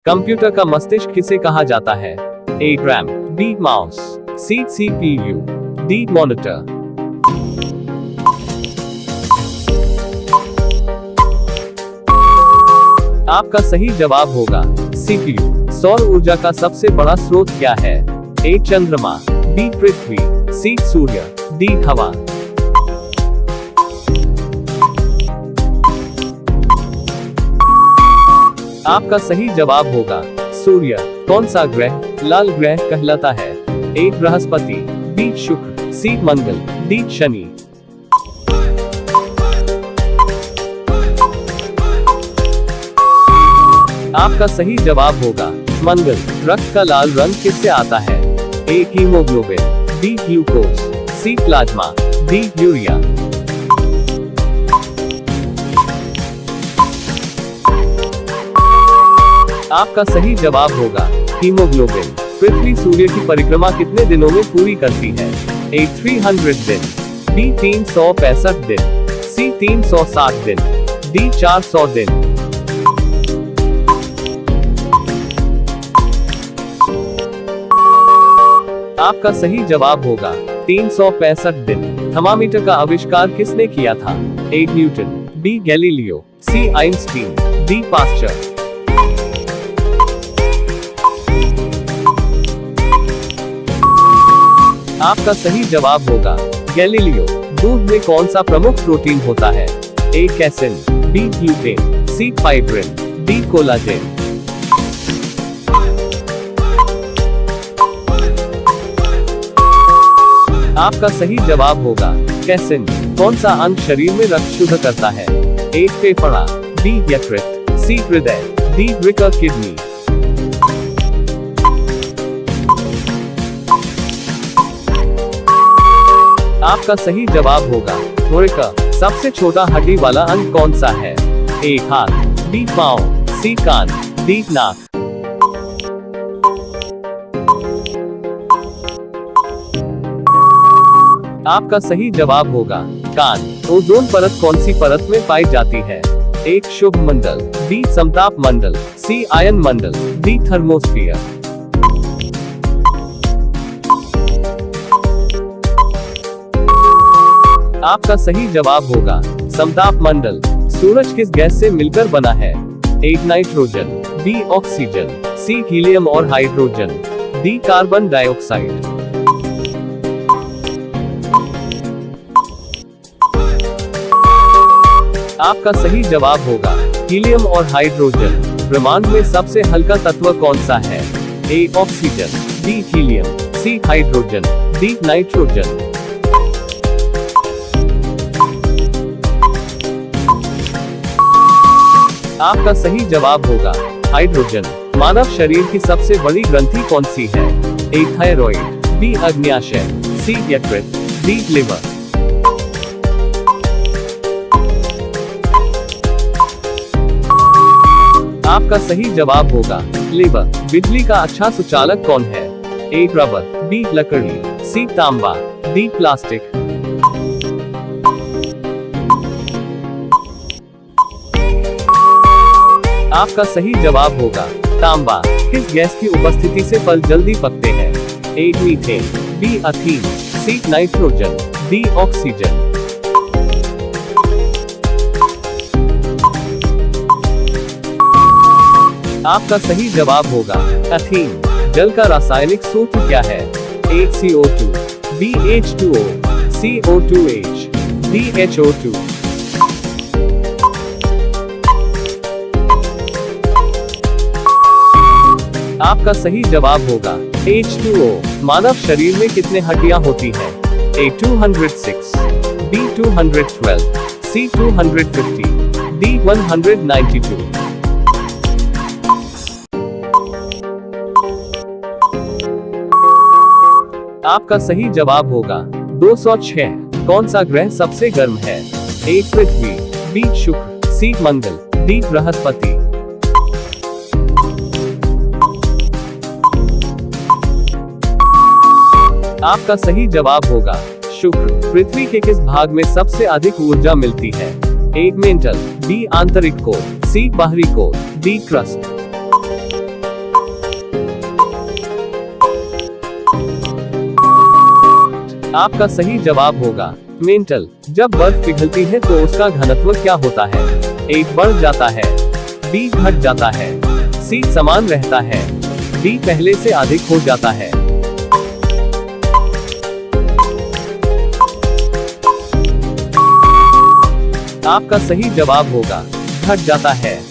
Computer का मस्तिष्क किसे कहा जाता है? A RAM, B mouse, C CPU, D monitor. आपका सही जवाब होगा सीपीयू। सौर ऊर्जा का सबसे बड़ा स्रोत क्या है? ए चंद्रमा, बी पृथ्वी, सी सूर्य, डी हवा। आपका सही जवाब होगा सूर्य। कौन सा ग्रह लाल ग्रह कहलाता है? ए बृहस्पति, बी शुक्र, सी मंगल, डी शनि। आपका सही जवाब होगा मंगल। रक्त का लाल रंग किससे आता है? ए हीमोग्लोबिन, बी ग्लूकोज, सी प्लाज्मा, डी यूरिया। आपका सही जवाब होगा हीमोग्लोबिन। पृथ्वी सूर्य की परिक्रमा कितने दिनों में पूरी करती है? ए 300 दिन, बी 365 दिन, सी 360 दिन, डी 400 दिन। आपका सही जवाब होगा 365 दिन। थर्मामीटर का आविष्कार किसने किया था? A Newton, B Galileo, C Einstein, D Pasteur. आपका सही जवाब होगा गैलीलियो। दूध में कौन सा प्रमुख प्रोटीन होता है? ए कैसिन, बी ग्लूटेन, सी फाइब्रिन, डी कोलाजेन। आपका सही जवाब होगा कैसिन। कौन सा अंग शरीर में रक्त शुद्ध करता है? ए फेफड़ा, बी यकृत, सी हृदय, डी वृक्क किडनी। आपका सही जवाब होगा वृक्क। सबसे छोटा हड्डी वाला अंग कौन सा है? ए हाथ, बी पाँव, सी कान, डी नाक। आपका सही जवाब होगा कान। ओजोन परत कौन सी परत में पाई जाती है? ए शुभ मंडल, बी समताप मंडल, सी आयन मंडल, डी थर्मोस्फियर। आपका सही जवाब होगा समताप मंडल। सूरज किस गैस से मिलकर बना है? A nitrogen, B oxygen, C helium और हाइड्रोजन, डी कार्बन डाइऑक्साइड। आपका सही जवाब होगा हीलियम और हाइड्रोजन। ब्रह्मांड में सबसे हल्का तत्व कौन सा है? A oxygen, B helium, C hydrogen, D nitrogen. आपका सही जवाब होगा हाइड्रोजन। मानव शरीर की सबसे बड़ी ग्रंथि कौन सी है? ए थायराइड, बी अग्न्याशय, सी यकृत, डी लिवर। आपका सही जवाब होगा लिवर। बिजली का अच्छा सुचालक कौन है? ए रबर, बी लकड़ी, सी तांबा, डी प्लास्टिक। आपका सही जवाब होगा तांबा। किस गैस की उपस्थिति से फल जल्दी पकते हैं? A methane, B ethane, C nitrogen, D oxygen. आपका सही जवाब होगा अथीन। जल का रासायनिक सूत्र क्या है? ए CO2, बी H2O, सी O2H, डी HO2। आपका सही जवाब होगा H2O। मानव शरीर में कितने हड्डियां होती हैं? ए 206, बी 212, सी 250, डी 192। आपका सही जवाब होगा 206। कौन सा ग्रह सबसे गर्म है? ए पृथ्वी, बी शुक्र, सी मंगल, डी बृहस्पति। आपका सही जवाब होगा शुक्र। पृथ्वी के किस भाग में सबसे अधिक ऊर्जा मिलती है? ए मेंटल, बी आंतरिक कोर, सी बाहरी कोर, डी क्रस्ट। आपका सही जवाब होगा मेंटल। जब बर्फ पिघलती है तो उसका घनत्व क्या होता है? ए बढ़ जाता है, बी घट जाता है, सी समान रहता है, डी पहले से अधिक हो जाता है। आपका सही जवाब होगा घट जाता है।